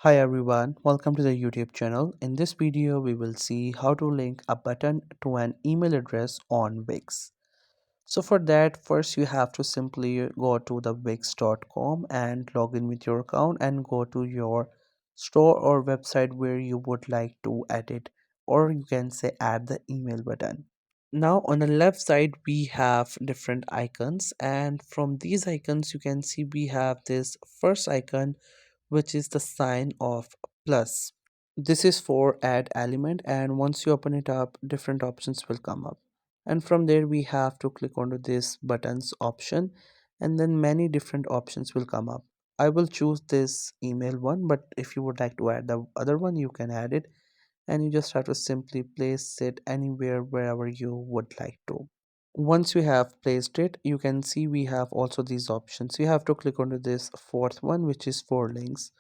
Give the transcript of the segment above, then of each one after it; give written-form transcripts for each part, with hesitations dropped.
Hi everyone, welcome to the YouTube channel. In this video, we will see how to link a button to an email address on Wix. So for that, first you have to simply go to the wix.com and log in with your account and go to your store or website where you would like to edit, or you can say add the email button. Now on the left side, we have different icons, and from these icons, you can see we have this first icon, which is the sign of plus. This is for add element, and once you open it up, different options will come up. And from there, we have to click onto this buttons option, and then many different options will come up. I will choose this email one, but if you would like to add the other one, you can add it, and you just have to simply place it anywhere wherever you would like to. Once you have placed it, you can see we have also these options. You have to click onto this fourth one, which is for links.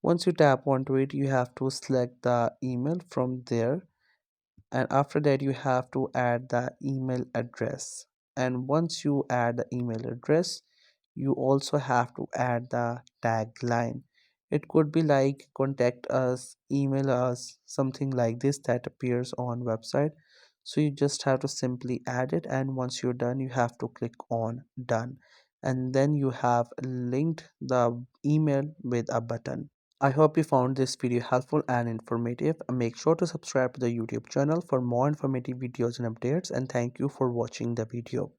Once you tap onto it, you have to select the email from there, and after that you have to add the email address. And once you add the email address, you also have to add the tagline. It could be like contact us, email us, something like this that appears on website. So you just have to simply add it, and once you're done, you have to click on done, and then you have linked the email with a button. I hope you found this video helpful and informative. Make sure to subscribe to the YouTube channel for more informative videos and updates, and thank you for watching the video.